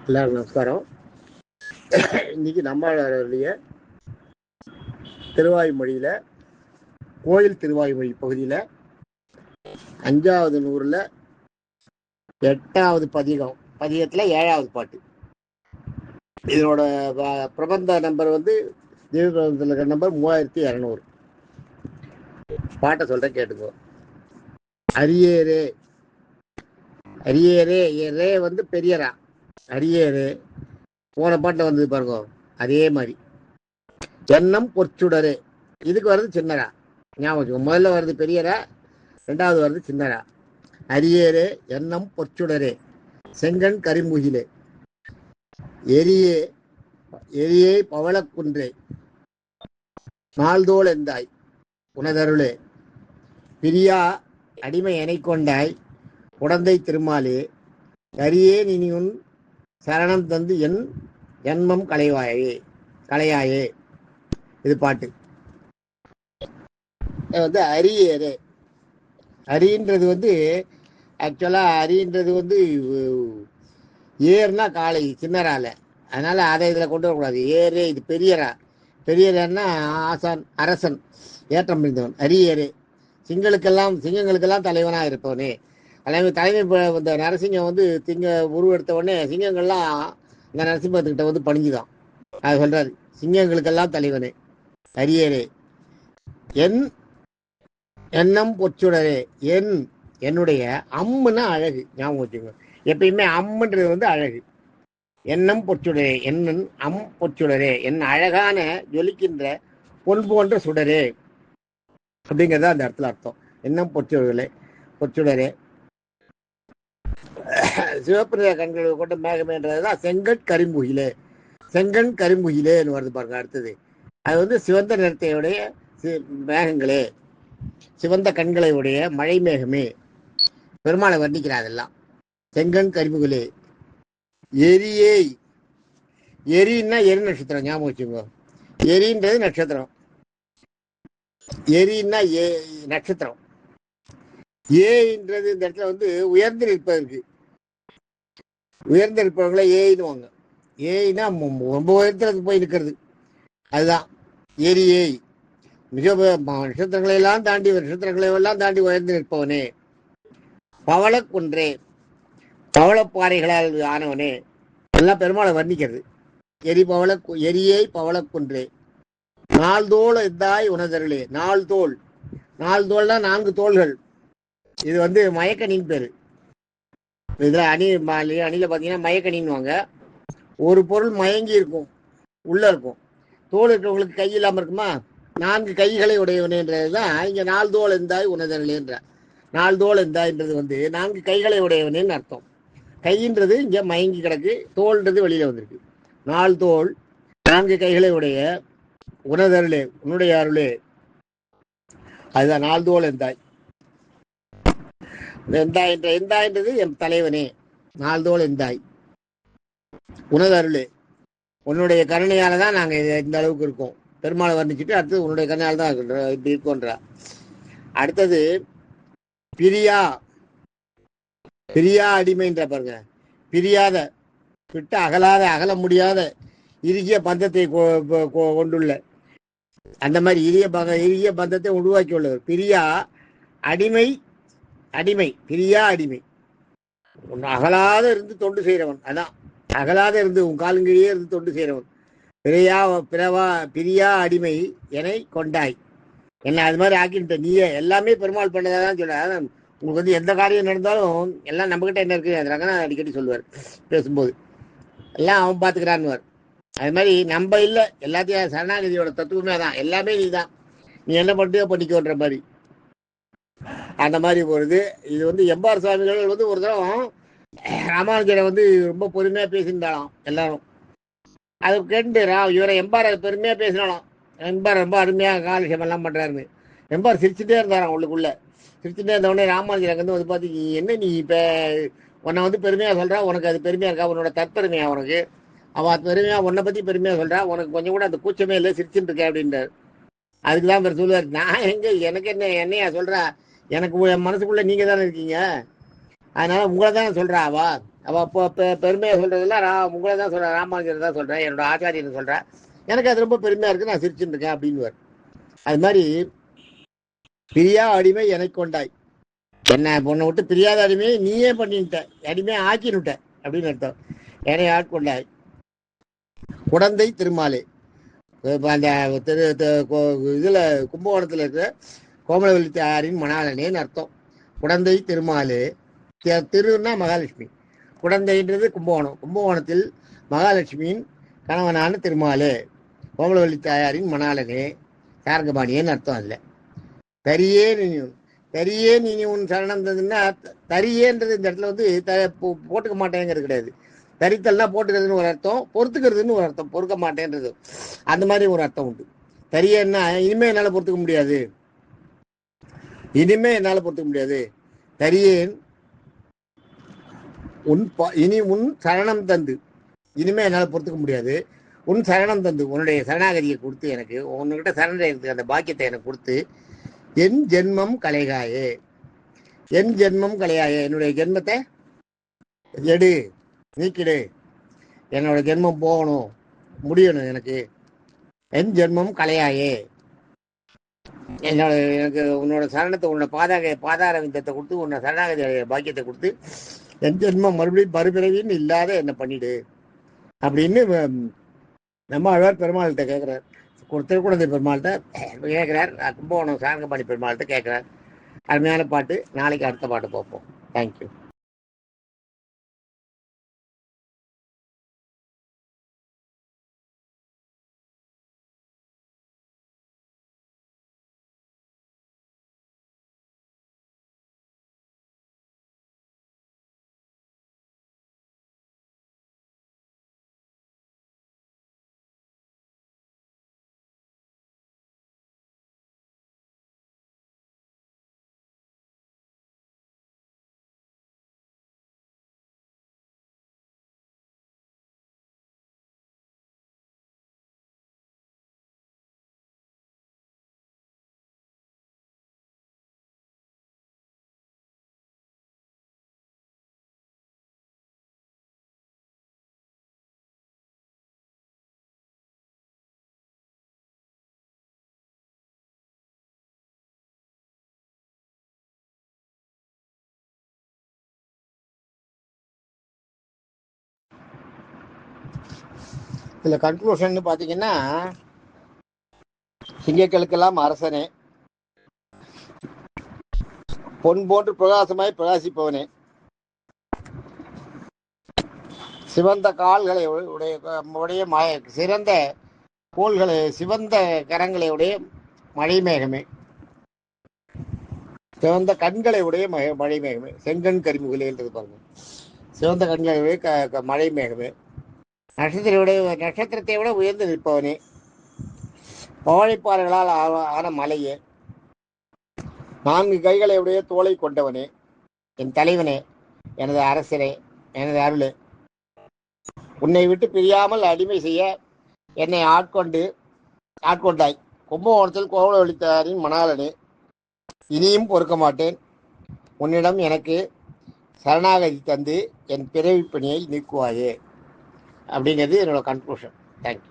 எல்லாரும் நமஸ்காரம். இன்னைக்கு நம்மளுடைய திருவாய்மொழியில கோயில் திருவாய்மொழி பகுதியில 5வது நூறுல 8வது பதிகத்துல 7வது பாட்டு. இதனோட பிரபந்த நம்பர் திவ்ய நம்பர் 3200. பாட்டை சொல்றேன், கேட்டுக்கோ. அரியரே அரியரே, ரே பெரியரா. அரியரே போன பாட்டில் வந்தது பாருங்க, அதே மாதிரி. எண்ணம் பொற்சுடரே, இதுக்கு வருது சின்னரா. ஞாபகம், முதல்ல வருது பெரியரா, 2வது வருது சின்னரா. அரியரே எண்ணம் பொற்சுடரே, செங்கண் கரிமுகிலே, எரியே எரியே பவளக்குன்றே, நாள்தோள் எந்தாய் உனதருளே, பிரியா அடிமை எனை கொண்டாய் உடந்தை திருமாலே, கரியே நினியுன் சரணம் தந்து என் ஜன்மம் களையாயே. இது பாட்டு. அரியரே, அரின்றது ஆக்சுவலா அரின்றது ஏர்னா காளை சின்னரால, அதனால அதை இதுல கொண்டு வரக்கூடாது. ஏரே, இது பெரியரா. பெரியரன்னா ஆசான், அரசன், ஏற்றம் புரிந்தவன். அரியரே, சிங்கங்களுக்கெல்லாம் தலைவனா இருப்பவனே. தலைமை இந்த நரசிங்கம் திங்க உருவெடுத்த உடனே சிங்கங்கள்லாம் இந்த நரசிம்மத்துக்கிட்ட பணிஞ்சுதான். அது சொல்றாரு, சிங்கங்களுக்கெல்லாம் தலைவனே. அரியரே என் எண்ணம் பொற்சுடரே, என்னுடைய அம்முன்னா அழகு. ஞாபகம் வச்சுக்கோங்க, எப்பயுமே அம்முன்றது அழகு. எண்ணம் பொற்சுடரே, என்னன் அம் பொற்சுடரே, என் அழகான ஜொலிக்கின்ற பொன் போன்ற சுடரே அப்படிங்கிறதா அந்த இடத்துல அர்த்தம். எண்ணம் பொற்சுடரே சிவப்பிரிய கண்களை கொண்ட மேகமேன்றதுதான் செங்கண் கரிமுகிலேன்னு வருது பாருங்க. அடுத்தது அது சிவந்த நிறத்தையுடைய மேகங்களே, சிவந்த கண்களை உடைய மழை மேகமே, பெருமாளை வர்ணிக்கிறார். அதெல்லாம் செங்கண் கரிமுகிலே. எரியே, எரின்னா எரி நட்சத்திரம். ஞாபகம் வச்சுக்கோ, எரின்றது நட்சத்திரம். எரின்னா நட்சத்திரம். ஏன்றது இந்த இடத்துல உயர்ந்து நிற்பதற்கு, உயர்ந்து நிற்பவர்களை ஏய்னுவாங்க. ஏய்னா ரொம்ப உயரத்துல போய் நிற்கிறது, அதுதான் எரியே. மிக நட்சத்திரங்களை எல்லாம் தாண்டி உயர்ந்து நிற்பவனே. பவளக்குன்றே, பவளப்பாறைகளால் ஆனவனே. எல்லாம் பெருமாளை வர்ணிக்கிறது. எரியே பவளக்குன்றே, நாள்தோள் எந்தாய் உனதருளே. நாள்தோள்னா 4 தோள்கள். இது மயக்கணின்னு பேரு. இதுல அணில பாத்தீங்கன்னா மயக்கணின்னுவாங்க. ஒரு பொருள் மயங்கி இருக்கும், உள்ள இருக்கும். தோல் இருக்கிறவங்களுக்கு கை இல்லாம இருக்குமா, 4 கைகளை உடையவனேன்றதுதான் இங்க நாள்தோள் எந்தாய் உனதருளேன்ற. நாள்தோள் எந்தாய்ன்றது 4 கைகளை உடையவனேன்னு அர்த்தம். கைன்றது இங்க மயங்கி கிடக்கு, தோல்ன்றது வெளியில வந்திருக்கு. நாள்தோள் 4 கைகளை உடைய உனதருளே, உன்னுடைய அருளே, அதுதான் நாள்தோள் எந்தாய். எந்தாய்ன்றது என் தலைவனே. நாள்தோள் எந்தாய் உனதருளே, உன்னுடைய கருணையால தான் நாங்க இந்த அளவுக்கு இருக்கோம். பெருமாளை வர்ணிச்சுட்டு அடுத்தது உன்னுடைய கருணையால தான் இப்படி இருக்கோன்றா. அடுத்தது பிரியா அடிமைன்ற பாருங்க. பிரியாத, விட்டு அகல முடியாத இறுகிய பந்தத்தை கொண்டுள்ள, அந்த மாதிரி இறுகிய பந்தத்தை உருவாக்கி உள்ளவர். பிரியா அடிமை, பிரியா அடிமை. அகலாத இருந்து தொண்டு செய்கிறவன். அதான் அகலாத இருந்து உன் காலுங்கீழே இருந்து தொண்டு செய்கிறவன். பிரியா அடிமை என்னை கொண்டாய், என்ன அது மாதிரி ஆக்கிட்ட நீயே. எல்லாமே பெருமாள் பண்ணதான் சொல்ல. உங்களுக்கு எந்த காரியம் நடந்தாலும் எல்லாம் நம்மகிட்ட என்ன இருக்கு, அது ரங்கநாதன் அடிக்கடி சொல்லுவார் பேசும்போது. எல்லாம் அவன் பார்த்துக்கிறான்னுவார். அது மாதிரி நம்ம இல்லை, எல்லாத்தையும் சரணாகதியோட தத்துவமே தான். எல்லாமே நீ தான், நீ என்ன பண்ணிக்கோன்ற மாதிரி. அந்த மாதிரி போகிறது. இது எம்பார் சுவாமிகள் ஒரு தரம் ராமானுஜரை ரொம்ப பொறுமையா பேசியிருந்தாலும் எல்லாரும் அதை கேட்டு இவரை எம்பார் பெருமையா பேசினாலும். எம்பார் ரொம்ப அருமையா காலட்சேபம் எல்லாம் பண்றாருன்னு எம்பார் சிரிச்சுட்டே இருந்தாராம். உள்ளுக்குள்ள சிரிச்சுட்டே இருந்தவொடனே ராமானுஜர் அங்கே பார்த்து, என்ன நீ இப்போ உன்னை பெருமையா சொல்றா, உனக்கு அது பெருமையா இருக்கா, உன்னோட தற்பெருமையா உனக்கு, அவன் பெருமையா உன்னை பத்தி பெருமையா சொல்றா, உனக்கு கொஞ்சம் கூட அந்த கூச்சமே இல்லை, சிரிச்சுட்டு இருக்கேன் அப்படின்றார். அதுக்குதான் பேர் சொல்லுவார், நான் எனக்கு என்னையா சொல்றா, எனக்கு என் மனசுக்குள்ள நீங்க தானே இருக்கீங்க, அதனால உங்களை தானே சொல்றா அவா அப்போ பெருமையை சொல்றதெல்லாம் உங்களை தான் சொல்றேன், ராமானுஜர் தான் சொல்றேன், என்னோட ஆச்சாரியன் சொல்றேன், எனக்கு அது ரொம்ப பெருமையா இருக்கு, நான் சிரிச்சுட்டு இருக்கேன் அப்படின்னு. அது மாதிரி பிரியா அடிமை என்னை கொண்டாய், என்ன பொண்ணை விட்டு பிரியாத அடிமையை நீயே பண்ணிட்ட, அடிமையை ஆக்கினுட்ட அப்படின்னு அர்த்தம். என்னை ஆட்கொண்டாய். குடந்தை திருமாலே, அந்த இதுல கும்பகோணத்துல இருக்கிற கோமலவல்லி தாயாரின் மணாளனேன்னு அர்த்தம். குடந்தை திருமாலே, திருன்னா மகாலட்சுமி, குடந்தைன்றது கும்பகோணம், கும்பகோணத்தில் மகாலட்சுமியின் கணவனான திருமாலே, கோமலவல்லி தாயாரின் மணாளனே, சாரங்கபாணியேன்னு அர்த்தம். அதில் தரியே நீ உன் சரணம் தந்துன்னா, தரியேன்றது இந்த இடத்துல வந்து போட்டுக்க மாட்டேங்கிறது கிடையாது. தரித்தல்னா போட்டுக்கிறதுன்னு ஒரு அர்த்தம், பொறுத்துக்கிறதுன்னு ஒரு அர்த்தம், பொறுக்க மாட்டேன்றது அந்த மாதிரி ஒரு அர்த்தம் உண்டு. தரியன்னா இனிமே என்னால் பொறுத்துக்க முடியாது, இனிமே என்னால் பொறுத்துக்க முடியாது. தரியேன் இனி உன் சரணம் தந்து, இனிமே என்னால் பொறுத்துக்க முடியாது, உன் சரணம் தந்து, உன்னுடைய சரணாகதியை கொடுத்து, எனக்கு உன்கிட்ட சரணடைகிறதுக்கு அந்த பாக்கியத்தை எனக்கு கொடுத்து, என் ஜென்மம் கலைகாயே, என் ஜென்மம் கலையாயே, என்னுடைய ஜென்மத்தை எடு, நீக்கிடு, என்னோட ஜென்மம் போகணும், முடியணும் எனக்கு, என் ஜென்மம் கலையாயே, எனக்கு உன்னோட சரணத்தை, உன்னோட பாதார விந்தத்தை கொடுத்து, உன்னோட சரணாகதி பாக்கியத்தை கொடுத்து, என் ஜென்மம் மறுபடியும் மறுபிறவின்னு இல்லாத என்ன பண்ணிடு அப்படின்னு நம்ம ஆழ்வார் பெருமாள்கிட்ட கேட்குறார். திருக்குழந்தை பெருமாள்கிட்ட கேட்குறார், கும்பகோணம் சாரங்கபாணி பெருமாள்கிட்ட கேட்குறார். அருமையான பாட்டு. நாளைக்கு அடுத்த பாட்டு பார்ப்போம். தேங்க்யூ. இதில் கன்க்ளூஷன் பார்த்தீங்கன்னா, சிங்கங்களுக்கெல்லாம் அரசனே, பொன் போன்று பிரகாசமாய் பிரகாசிப்பவனே, சிவந்த கால்களை உடைய சிறந்த கோள்களை, சிவந்த கரங்களை உடைய மழை மேகமே, சிவந்த கண்களை உடைய மழை மேகமே, செங்கண் கரிமுகிலேன்றது பாருங்க, சிவந்த கண்களை உடைய மழை மேகமே, நட்சத்திரத்தை விட உயர்ந்து நிற்பவனே, பவழைப்பாறைகளால் ஆன மலையே, 4 கைகளை உடைய தோலை கொண்டவனே, என் தலைவனே, எனது அரசனே, எனது அருளே, உன்னை விட்டு பிரியாமல் அடிமை செய்ய என்னை ஆட்கொண்டாய். கும்பகோணத்தில் கோவலவல்லி தாயாரின் மணாளனே, இனியும் பொறுக்க மாட்டேன், உன்னிடம் எனக்கு சரணாகதி தந்து என் பிறவி பணியை நீக்குவாயே அப்படிங்கிறது என்னோட கன்க்ளூஷன். தேங்க்யூ.